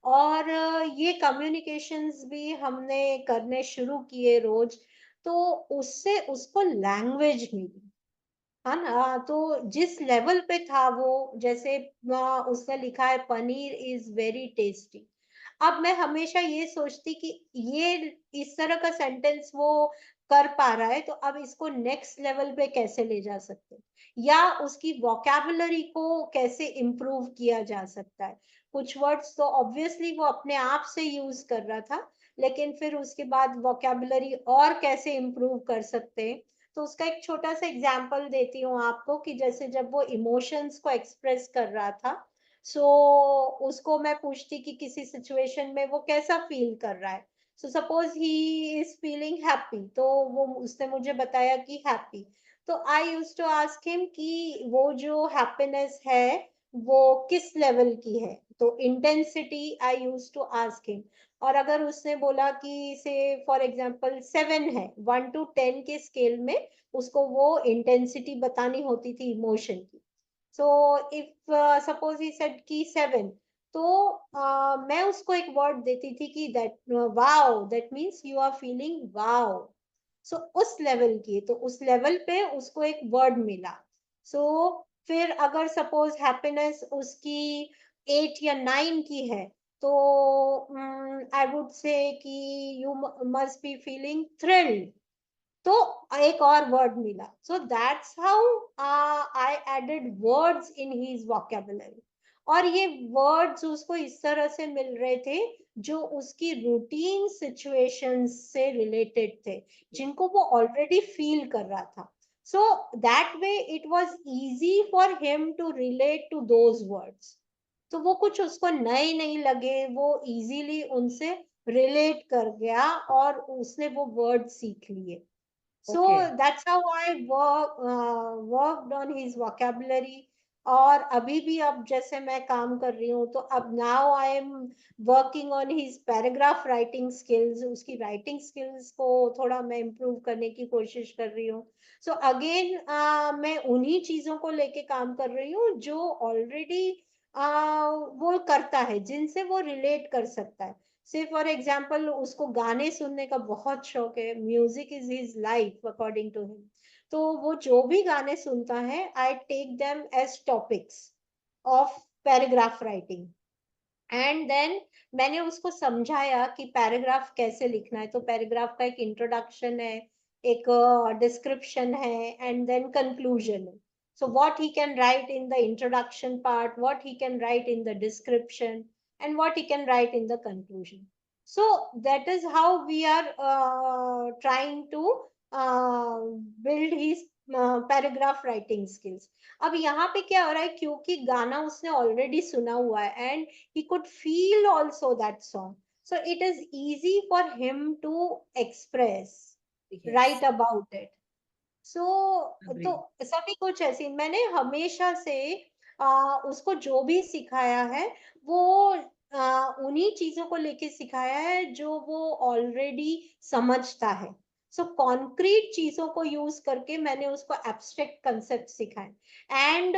और ये कम्युनिकेशंस भी हमने करने शुरू किए रोज, तो उससे उसको लैंग्वेज मिली, है ना। तो जिस लेवल पे था वो, जैसे उसने लिखा है पनीर इज वेरी टेस्टी, अब मैं हमेशा ये सोचती कि ये इस तरह का सेंटेंस वो कर पा रहा है, तो अब इसको नेक्स्ट लेवल पे कैसे ले जा सकते हैं, या उसकी वोकैबुलरी को कैसे इम्प्रूव किया जा सकता है। कुछ वर्ड्स तो ऑब्वियसली वो अपने आप से यूज कर रहा था, लेकिन फिर उसके बाद वोकैबुलरी और कैसे इम्प्रूव कर सकते हैं। तो उसका एक छोटा सा एग्जाम्पल देती हूँ आपको, कि जैसे जब वो इमोशंस को एक्सप्रेस कर रहा था, सो उसको मैं पूछती कि किसी सिचुएशन में वो कैसा फील कर रहा है। Suppose he is feeling happy, तो वो उसने मुझे बताया कि हैप्पी। तो आई यूज टू आस्क हिम कि वो जो हैप्पीनेस है वो किस लेवल की है, तो intensity I use to ask him. और अगर उसने बोला कि से फॉर एग्जांपल 7 है, 1 to 10 के स्केल में उसको वो इंटेंसिटी बतानी होती थी इमोशन की। So if suppose he said कि 7, तो मैं उसको एक वर्ड देती थी कि that wow, that means you are feeling wow. उस लेवल की, तो उस लेवल पे उसको एक वर्ड मिला। सो फिर अगर सपोज हैप्पीनेस उसकी 8 या 9 की है, तो आई वुड से कि you must be feeling thrilled, तो एक और वर्ड मिला। So that's how I added words in his vocabulary. और ये वर्ड्स उसको इस तरह से मिल रहे थे जो उसकी रूटीन सिचुएशंस से रिलेटेड थे, जिनको वो ऑलरेडी फील कर रहा था। So that way it was easy for him to relate to those words. तो वो कुछ उसको नए नहीं लगे, वो इजीली उनसे रिलेट कर गया और उसने वो वर्ड सीख लिए। Okay. That's how I worked on his vocabulary. और अभी भी अब जैसे मैं काम कर रही हूँ, तो अब now I am working on his paragraph writing skills, उसकी राइटिंग स्किल्स को थोड़ा मैं इम्प्रूव करने की कोशिश कर रही हूँ। अगेन मैं उन्हीं चीजों को लेके काम कर रही हूँ जो ऑलरेडी वो करता है, जिनसे वो रिलेट कर सकता है। से फॉर एग्जाम्पल उसको गाने सुनने का बहुत शौक है, music is his life according to him. तो वो जो भी गाने सुनता है, I take them as topics of paragraph writing. And then मैंने उसको समझाया कि पैराग्राफ कैसे लिखना है। तो पैराग्राफ का एक इंट्रोडक्शन है, एक डिस्क्रिप्शन है, एंड देन कंक्लूजन है। So what he can write in the introduction part, what he can write in the description, and what he can write in the conclusion. So that is how we are trying to uh, build his paragraph writing skills. अब यहाँ पे क्या हो रहा है, क्योंकि गाना उसने ऑलरेडी सुना हुआ है, and he could feel also that song, so it is easy for him to express, yes, write about it. So agree. तो सभी कुछ ऐसी मैंने हमेशा से उसको जो भी सिखाया है, वो उन्हीं चीजों को लेके सिखाया है जो वो ऑलरेडी समझता है। कॉन्क्रीट चीजों को यूज करके मैंने उसको एब्स्ट्रैक्ट कंसेप्ट सिखाए। And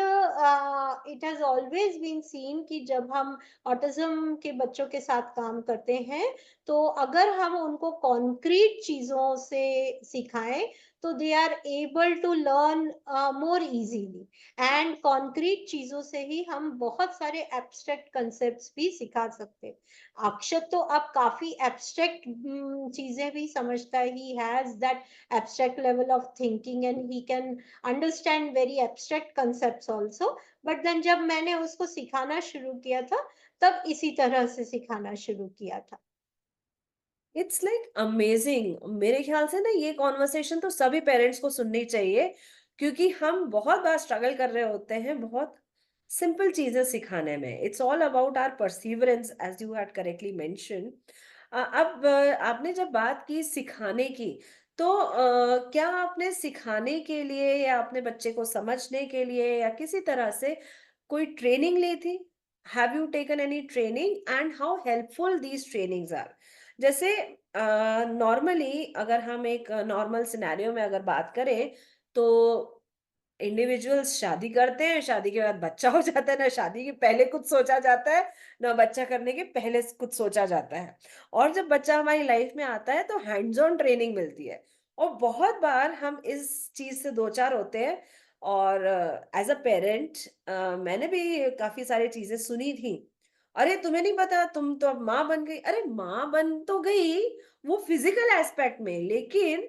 it has always been seen कि जब हम ऑटिज्म के बच्चों के साथ काम करते हैं, तो अगर हम उनको कॉन्क्रीट चीजों से सिखाएं, तो they are able to learn more easily. And concrete चीजों से ही हम बहुत सारे एब्स्ट्रैक्ट कंसेप्ट्स भी सिखा सकते हैं। अक्षत तो अब काफी एब्स्ट्रैक्ट चीजें भी समझता है, he has that abstract level of thinking, and he can understand very abstract concepts also. But then जब मैंने उसको सिखाना शुरू किया था, तब इसी तरह से सिखाना शुरू किया था। It's like amazing. मेरे ख्याल से ना ये कॉन्वर्सेशन तो सभी पेरेंट्स को सुननी चाहिए, क्योंकि हम बहुत बार स्ट्रगल कर रहे होते हैं, बहुत सिंपल चीजें सिखाने में। It's all about our perseverance as you had correctly mention. अब आपने जब बात की सिखाने की, तो क्या आपने सिखाने के लिए या अपने बच्चे को समझने के लिए या किसी तरह से कोई ट्रेनिंग ली थी? Have you taken any training and how helpful these trainings are? जैसे नॉर्मली अगर हम एक नॉर्मल सिनेरियो में अगर बात करें, तो इंडिविजुअल्स शादी करते हैं, शादी के बाद बच्चा हो जाता है, ना शादी के पहले कुछ सोचा जाता है, ना बच्चा करने के पहले कुछ सोचा जाता है। और जब बच्चा हमारी लाइफ में आता है तो हैंड्स ऑन ट्रेनिंग मिलती है। और बहुत बार हम इस चीज से दो चार होते हैं। और एज अ पेरेंट मैंने भी काफी सारी चीजें सुनी थी। अरे तुम्हें नहीं पता, तुम तो अब माँ बन गई। अरे माँ बन तो गई, वो फिजिकल एस्पेक्ट में, लेकिन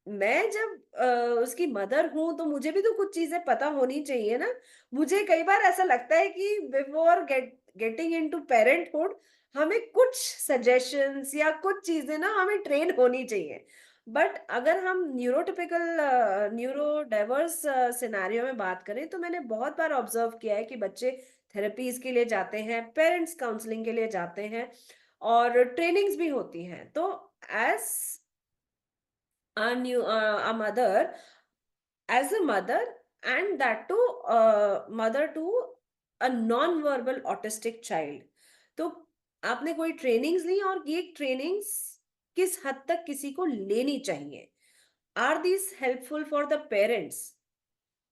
मैं जब उसकी मदर हूँ तो मुझे भी तो कुछ चीजें पता होनी चाहिए ना। मुझे कई बार ऐसा लगता है कि बिफोर गेटिंग इनटू पेरेंटहुड हमें कुछ सजेशंस या कुछ चीजें ना हमें ट्रेन होनी चाहिए। बट अगर हम न्यूरोटिपिकल न्यूरो डाइवर्स सिनेरियो में बात करें, तो मैंने बहुत बार ऑब्जर्व किया है कि बच्चे थेरेपीज के लिए जाते हैं, पेरेंट्स काउंसलिंग के लिए जाते हैं, और ट्रेनिंग्स भी होती हैं। तो as a mother, as a mother, and that too mother to a non-verbal autistic child, तो आपने कोई ट्रेनिंग्स ली, और ये ट्रेनिंग्स किस हद तक किसी को लेनी चाहिए? Are this helpful for the parents?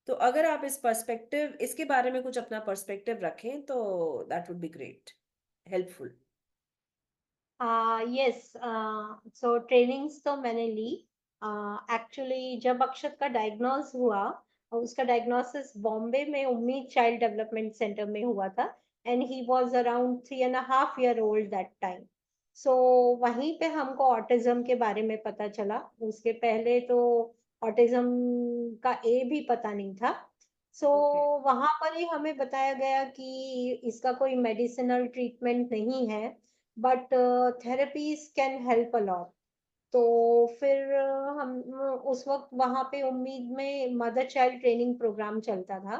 तो अगर आप इस पर्सपेक्टिव इसके बारे में कुछ अपना पर्सपेक्टिव रखें तो that would be great, helpful. Yes. So trainings तो मैंने ली। एक्चुअली जब अक्षत का डायग्नोस हुआ, उसका डायग्नोसिस बॉम्बे में उम्मीद चाइल्ड डेवलपमेंट सेंटर में हुआ था, and he was around 3.5 year old that time. So वहीं पे हमको ऑटिज्म के बारे में पता चला। उसके पहले तो ऑटिज्म का ए भी पता नहीं था। So okay. वहां पर ही हमें बताया गया कि इसका कोई मेडिसिनल ट्रीटमेंट नहीं है, but therapies can help a lot. तो फिर हम उस वक्त वहां पे उम्मीद में मदर चाइल्ड ट्रेनिंग प्रोग्राम चलता था।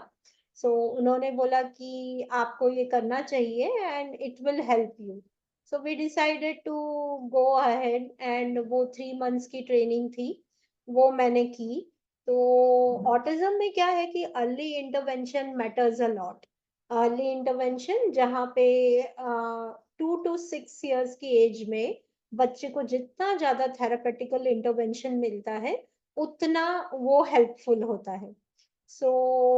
सो उन्होंने बोला कि आपको ये करना चाहिए and it will help you. So we decided to go ahead, and वो 3 months की ट्रेनिंग थी, वो मैंने की। तो ऑटिज्म में क्या है कि early intervention matters a lot. Early intervention जहाँ पे 2 to 6 years की एज में बच्चे को जितना ज्यादा थेरापेटिकल इंटरवेंशन मिलता है, उतना वो हेल्पफुल होता है। सो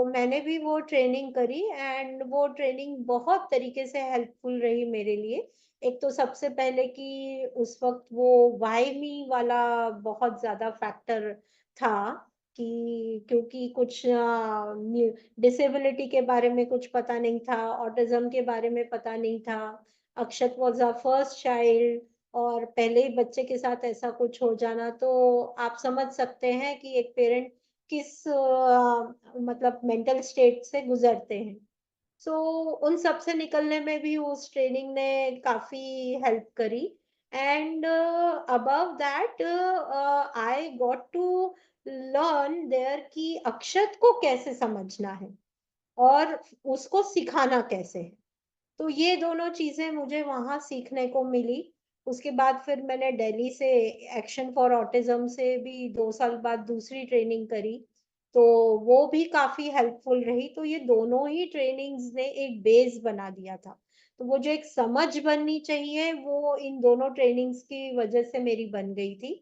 मैंने भी वो ट्रेनिंग करी, एंड वो ट्रेनिंग बहुत तरीके से हेल्पफुल रही मेरे लिए। एक तो सबसे पहले कि उस वक्त वो वाई मी वाला बहुत ज्यादा फैक्टर था, कि क्योंकि कुछ डिसेबिलिटी के बारे में कुछ पता नहीं था, ऑटिज्म के बारे में पता नहीं था। अक्षत वॉज अ फर्स्ट चाइल्ड, और पहले ही बच्चे के साथ ऐसा कुछ हो जाना, तो आप समझ सकते हैं कि एक पेरेंट किस मतलब मेंटल स्टेट से गुजरते हैं। सो उन सब से निकलने में भी उस ट्रेनिंग ने काफी हेल्प करी। And above that I got to learn there कि अक्षत को कैसे समझना है और उसको सिखाना कैसे है। तो ये दोनों चीजें मुझे वहां सीखने को मिली। उसके बाद फिर मैंने दिल्ली से एक्शन फॉर ऑटिज्म से भी 2 साल बाद दूसरी ट्रेनिंग करी, तो वो भी काफी हेल्पफुल रही। तो ये दोनों ही ट्रेनिंग्स ने एक बेस बना दिया था। तो वो जो एक समझ बननी चाहिए, वो इन दोनों ट्रेनिंग्स की वजह से मेरी बन गई थी।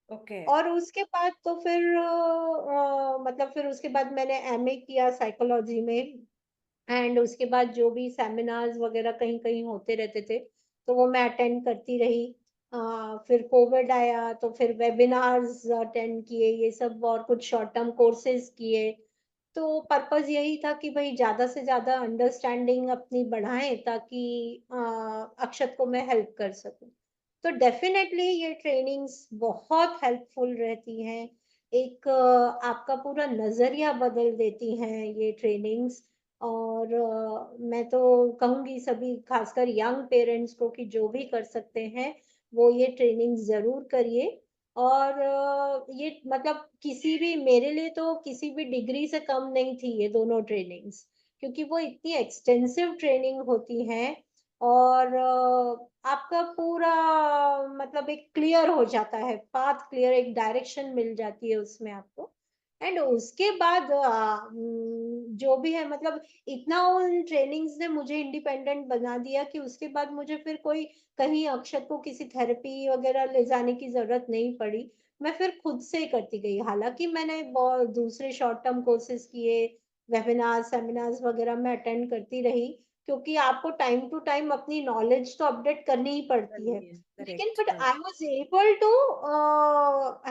ओके। और उसके बाद तो फिर मतलब फिर उसके बाद मैंने एमए किया साइकोलॉजी में। एंड उसके बाद जो भी सेमिनार्स वगैरह कहीं कहीं होते रहते थे, तो वो मैं अटेंड करती रही। फिर कोविड आया तो फिर वेबिनार्स अटेंड किए, ये सब, और कुछ शॉर्ट टर्म कोर्सेज किए। तो पर्पस यही था कि भाई ज्यादा से ज्यादा अंडरस्टैंडिंग अपनी बढ़ाएं, ताकि अक्षत को मैं हेल्प कर सकूं। तो डेफिनेटली ये ट्रेनिंग्स बहुत हेल्पफुल रहती हैं। एक आपका पूरा नजरिया बदल देती हैं ये ट्रेनिंग्स। और मैं तो कहूंगी सभी, खासकर यंग पेरेंट्स को, कि जो भी कर सकते हैं वो ये ट्रेनिंग जरूर करिए। और ये मतलब किसी भी, मेरे लिए तो किसी भी डिग्री से कम नहीं थी ये दोनों ट्रेनिंग्स। क्योंकि वो इतनी एक्सटेंसिव ट्रेनिंग होती है, और आपका पूरा मतलब एक क्लियर हो जाता है, पाथ क्लियर, एक डायरेक्शन मिल जाती है उसमें आपको। एंड उसके बाद जो भी है, मतलब इतना उन ट्रेनिंग्स ने मुझे इंडिपेंडेंट बना दिया कि उसके बाद मुझे फिर कोई कहीं अक्षत को किसी थेरेपी वगैरह ले जाने की जरूरत नहीं पड़ी। मैं फिर खुद से करती गई, हालांकि मैंने बहुत दूसरे शॉर्ट टर्म कोर्सेज किए, वेबिनार सेमिनार्स वगैरह मैं अटेंड करती रही, क्योंकि आपको टाइम टू टाइम अपनी नॉलेज तो अपडेट करनी ही पड़ती है। करनी है, लेकिन करेक्ट, बट हाँ। I was able to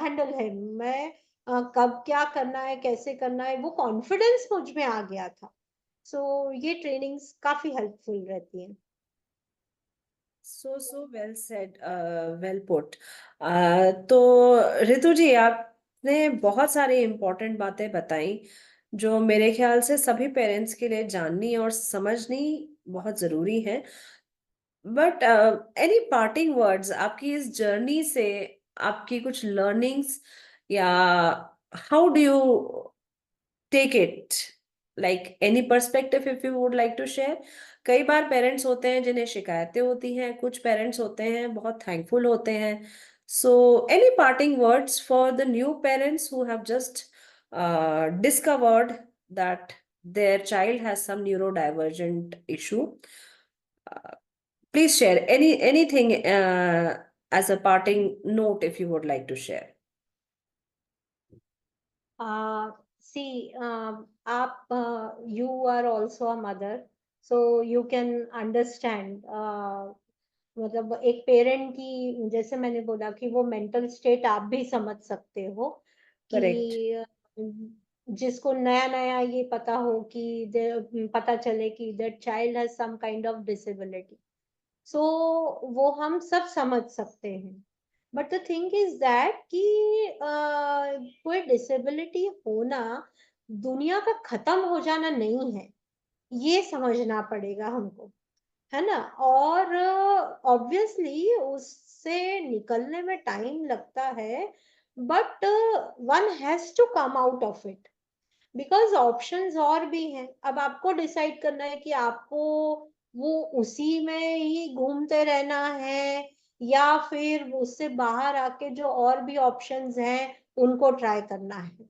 handle him. मैं कब क्या करना है, कैसे करना है, वो कॉन्फिडेंस मुझ में आ गया था। सो ये ट्रेनिंग्स काफी हेल्पफुल रहती हैं। So well said, well put. तो रितु जी, आपने बहुत सारी इम्पोर्टेंट बातें बताई जो मेरे ख्याल से सभी पेरेंट्स के लिए जाननी और समझनी बहुत जरूरी है। बट एनी पार्टिंग वर्ड्स आपकी इस जर्नी से, आपकी कुछ लर्निंग्स, या how do you take it, like any perspective if you would like to share? कई बार पेरेंट्स होते हैं जिन्हें शिकायतें होती हैं, कुछ पेरेंट्स होते हैं बहुत थैंकफुल होते हैं। So any parting words for the new parents who have just discovered that their child has some neurodivergent issue? Please share anything as a parting note if you would like to share. See, आप you are also a mother, so you can understand, मतलब एक parent की, जैसे मैंने बोला कि वो mental state आप भी समझ सकते हो, Correct. कि जिसको नया नया ये पता हो कि पता चले कि that child has some kind of disability, so वो हम सब समझ सकते हैं। But the thing is that कि कोई डिसेबिलिटी होना दुनिया का खत्म हो जाना नहीं है, ये समझना पड़ेगा हमको, है ना। और ऑब्वियसली उससे निकलने में टाइम लगता है, but one has to come out of it, because options और भी हैं। अब आपको डिसाइड करना है कि आपको वो उसी में ही घूमते रहना है, या फिर उससे बाहर आके जो और भी ऑप्शंस हैं उनको ट्राई करना है।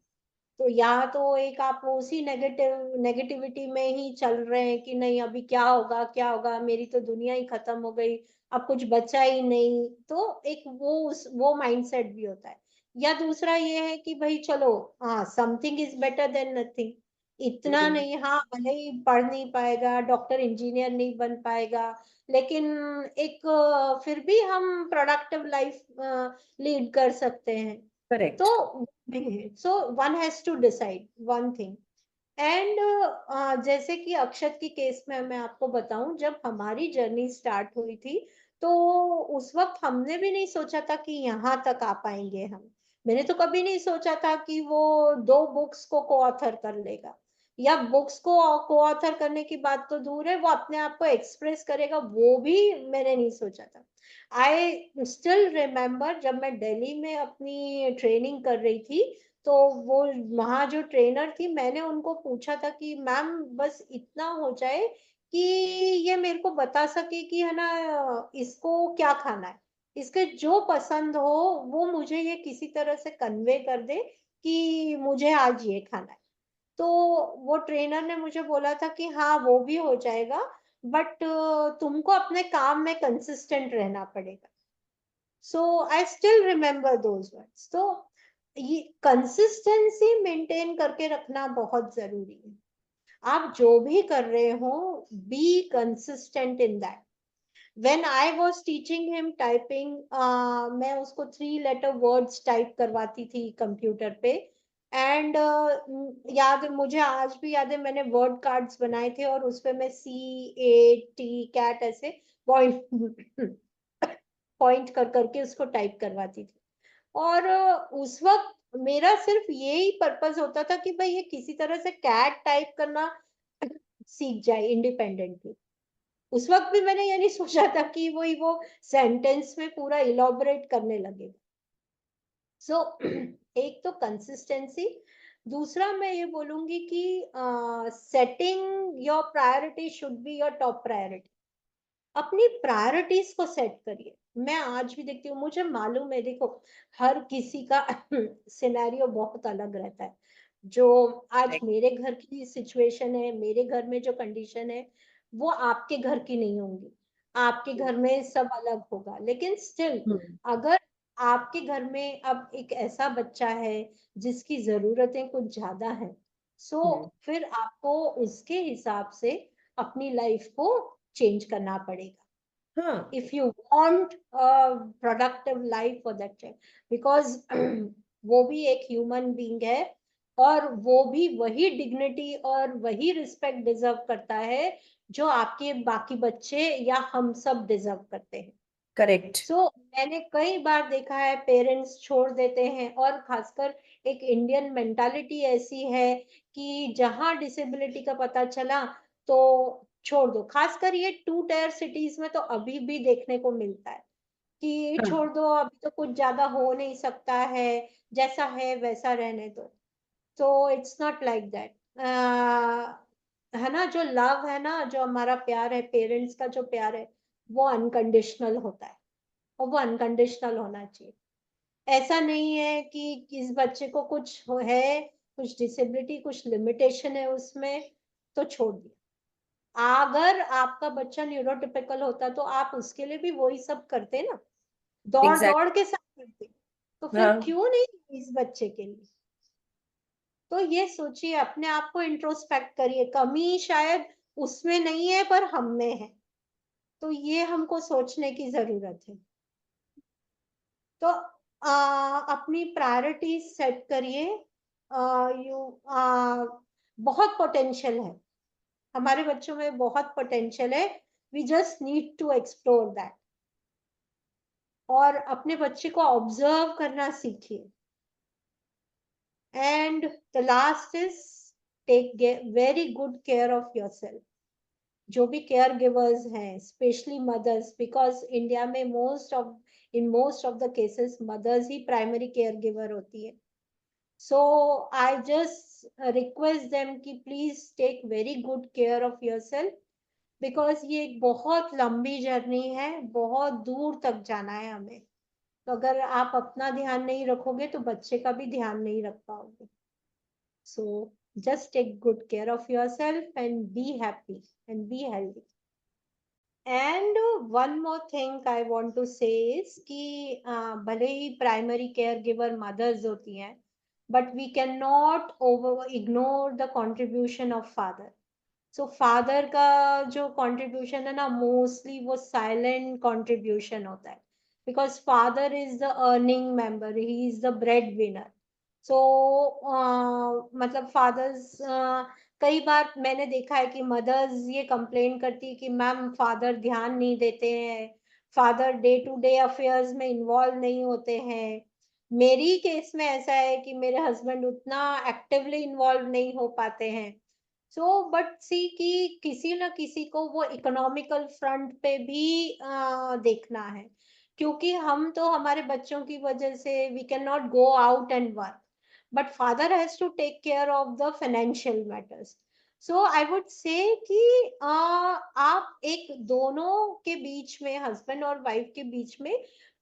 तो या तो एक आप उसी नेगेटिविटी में ही चल रहे हैं कि नहीं अभी क्या होगा, क्या होगा, मेरी तो दुनिया ही खत्म हो गई, अब कुछ बचा ही नहीं, तो एक वो माइंडसेट भी होता है। या दूसरा ये है कि भाई चलो, हाँ, something is better than nothing, इतना Mhm. नहीं, हाँ भले ही पढ़ नहीं पाएगा, डॉक्टर इंजीनियर नहीं बन पाएगा, लेकिन एक फिर भी हम प्रोडक्टिव लाइफ लीड कर सकते हैं। Correct. तो so one has to decide one thing. And जैसे कि अक्षत की केस में मैं आपको बताऊं, जब हमारी जर्नी स्टार्ट हुई थी, तो उस वक्त हमने भी नहीं सोचा था कि यहाँ तक आ पाएंगे हम। मैंने तो कभी नहीं सोचा था कि वो 2 बुक्स को को ऑथर कर लेगा, या बुक्स को को ऑथर करने की बात तो दूर है, वो अपने आप को एक्सप्रेस करेगा, वो भी मैंने नहीं सोचा था। आई स्टिल रिमेम्बर जब मैं दिल्ली में अपनी ट्रेनिंग कर रही थी, तो वो वहाँ जो ट्रेनर थी, मैंने उनको पूछा था कि मैम बस इतना हो जाए कि ये मेरे को बता सके कि है ना, इसको क्या खाना है, इसके जो पसंद हो वो मुझे ये किसी तरह से कन्वे कर दे कि मुझे आज ये खाना है। तो वो ट्रेनर ने मुझे बोला था कि हाँ वो भी हो जाएगा, बट तुमको अपने काम में कंसिस्टेंट रहना पड़ेगा। So I still remember those words. तो ये कंसिस्टेंसी मेंटेन करके रखना बहुत जरूरी है। आप जो भी कर रहे हो, be consistent in that. When I was teaching him typing, मैं उसको 3 लेटर वर्ड्स टाइप करवाती थी कंप्यूटर पे। एंड याद है, मुझे आज भी याद है, मैंने वर्ड कार्ड्स बनाए थे और उस पे मैं CAT कैट ऐसे पॉइंट पॉइंट कर करके उसको टाइप करवाती थी। और उस वक्त मेरा सिर्फ यही पर्पस होता था कि भाई ये किसी तरह से कैट टाइप करना सीख जाए इंडिपेंडेंटली। उस वक्त भी मैंने ये नहीं सोचा था कि वो सेंटेंस में पूरा इलॉबरेट करने लगेगा। सो एक तो कंसिस्टेंसी, दूसरा मैं ये बोलूंगी कि setting your priority should be your top priority. अपनी प्रायोरिटीज को सेट करिए। मैं आज भी देखती हूँ, मुझे मालूम है, देखो हर किसी का सिनेरियो बहुत अलग रहता है। जो आज मेरे घर की सिचुएशन है, मेरे घर में जो कंडीशन है, वो आपके घर की नहीं होंगी। आपके घर में सब अलग होगा, लेकिन स्टिल हम्म अगर आपके घर में अब एक ऐसा बच्चा है जिसकी जरूरतें कुछ ज्यादा हैं, सो हम्म फिर आपको उसके हिसाब से अपनी लाइफ को चेंज करना पड़ेगा हाँ if you want a productive life for that child, because वो भी एक ह्यूमन बीइंग है, और वो भी वही डिग्निटी और वही रिस्पेक्ट डिजर्व करता है जो आपके बाकी बच्चे या हम सब डिजर्व करते हैं। करेक्ट मैंने कई बार देखा है पेरेंट्स छोड़ देते हैं, और खासकर एक इंडियन मेंटालिटी ऐसी है कि जहां डिसेबिलिटी का पता चला तो छोड़ दो। खासकर ये 2 टायर सिटीज में तो अभी भी देखने को मिलता है कि हाँ छोड़ दो, अभी तो कुछ ज्यादा हो नहीं सकता है, जैसा है वैसा रहने दो। तो इट्स नॉट लाइक दैट। है ना, जो लव है ना, जो हमारा प्यार है, पेरेंट्स का जो प्यार है, वो अनकंडीशनल होता है, और वो अनकंडीशनल होना चाहिए। ऐसा नहीं है कि इस बच्चे को कुछ है, कुछ डिसेबिलिटी, कुछ लिमिटेशन है उसमें, तो छोड़ दिया। अगर आपका बच्चा न्यूरोटिपिकल होता तो आप उसके लिए भी वही सब करते ना, दौड़ एग्जैक्ट दौड़ के सब करते। तो फिर हाँ क्यों नहीं इस बच्चे के लिए? तो ये सोचिए, अपने आप को इंट्रोस्पेक्ट करिए, कमी शायद उसमें नहीं है पर हम में है। तो ये हमको सोचने की जरूरत है। तो अपनी प्रायोरिटी सेट करिए। यू बहुत पोटेंशियल है, हमारे बच्चों में बहुत पोटेंशियल है। We just need to explore that, और अपने बच्चे को ऑब्जर्व करना सीखिए। And the last is, take very good care of yourself. जो भी केयर गिवर्स हैं, स्पेशली मदर्स, बिकॉज इंडिया में most of the cases mothers ही प्राइमरी केयर गिवर होती है। So I just request them कि please take very good care of yourself, because ये एक बहुत लंबी जर्नी है, बहुत दूर तक जाना है हमें। तो अगर आप अपना ध्यान नहीं रखोगे तो बच्चे का भी ध्यान नहीं रख पाओगे। So just take good care of yourself and be happy and be healthy. And one more thing I want to say is कि भले ही प्राइमरी केयर गिवर मदर्स होती हैं, but we can not over ignore the contribution of father. So father का जो contribution है ना, mostly वो साइलेंट कंट्रीब्यूशन होता है, because father is the earning member, he is the bread winner. So मतलब फादर्स, कई बार मैंने देखा है कि मदर्स ये कंप्लेन करती है कि मैम फादर ध्यान नहीं देते हैं, father day to day affairs में इन्वॉल्व नहीं होते हैं। मेरी केस में ऐसा है कि मेरे हस्बैंड उतना एक्टिवली इन्वॉल्व नहीं हो पाते हैं। सो बट सी कि किसी ना किसी को वो इकोनॉमिकल फ्रंट पे भी देखना है, क्योंकि हम तो हमारे बच्चों की वजह से we can not go out and work, but father has to take care of the financial matters. So I would say कि आप एक दोनों के बीच में, हस्बैंड और वाइफ के बीच में,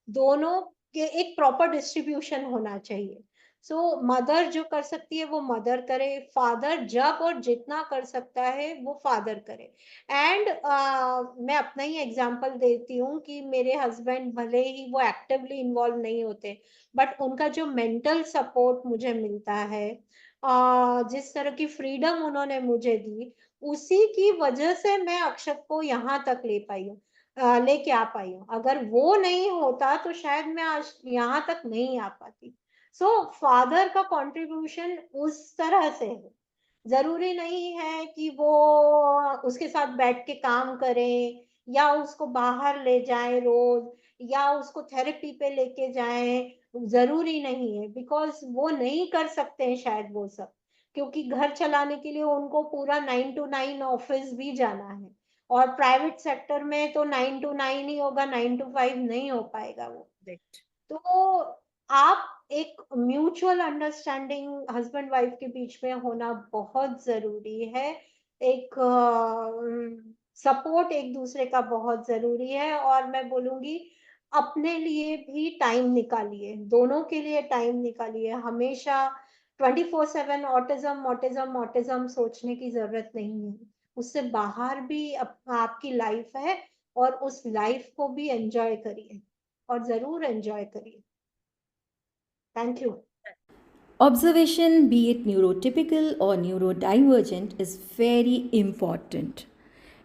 दोनों के एक प्रॉपर डिस्ट्रीब्यूशन होना चाहिए। सो मदर जो कर सकती है वो मदर करे, फादर जब और जितना कर सकता है वो फादर करे। एंड मैं अपना ही एग्जांपल देती हूँ कि मेरे हस्बैंड भले ही वो एक्टिवली इन्वॉल्व नहीं होते, बट उनका जो मेंटल सपोर्ट मुझे मिलता है, जिस तरह की फ्रीडम उन्होंने मुझे दी, उसी की वजह से मैं अक्षत को यहाँ तक ले पाई हूँ, लेके आ पाई हूँ। अगर वो नहीं होता तो शायद मैं आज यहाँ तक नहीं आ पाती। सो फादर का कंट्रीब्यूशन उस तरह से है। जरूरी नहीं है कि वो उसके साथ बैठ के काम करें, या उसको बाहर ले जाएं रोज, या उसको थेरेपी पे लेके जाएं। जरूरी नहीं है, बिकॉज वो नहीं कर सकते हैं शायद वो सब, क्योंकि घर चलाने के लिए उनको पूरा 9 to 9 ऑफिस भी जाना है, और प्राइवेट सेक्टर में तो 9 to 9 ही होगा, 9 to 5 नहीं हो पाएगा वो। करेक्ट तो आप एक म्यूचुअल अंडरस्टैंडिंग हस्बैंड वाइफ के बीच में होना बहुत जरूरी है। एक सपोर्ट एक दूसरे का बहुत जरूरी है। और मैं बोलूंगी अपने लिए भी टाइम निकालिए, दोनों के लिए टाइम निकालिए। हमेशा 24/7 ऑटिज्म ऑटिज्म ऑटिज्म सोचने की जरूरत नहीं है। उससे बाहर भी आपकी लाइफ है, और उस लाइफ को भी एंजॉय करिए, और जरूर एंजॉय करिए। Thank you. Observation, be it neurotypical or neurodivergent, is very important.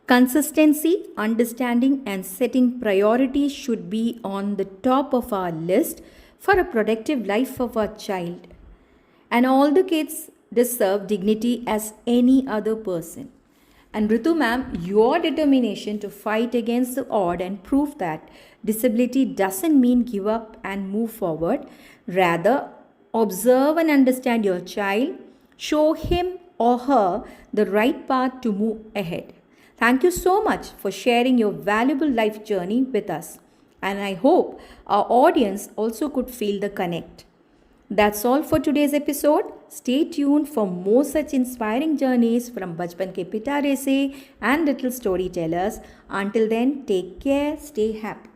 Consistency, understanding, and setting priorities should be on the top of our list for a productive life of our child. And all the kids deserve dignity as any other person. And Ritu ma'am, your determination to fight against the odd and prove that disability doesn't mean give up and move forward. Rather, observe and understand your child, show him or her the right path to move ahead. Thank you so much for sharing your valuable life journey with us. And I hope our audience also could feel the connect. That's all for today's episode. Stay tuned for more such inspiring journeys from Bachpan ke Pitare se and little storytellers. Until then, take care, stay happy.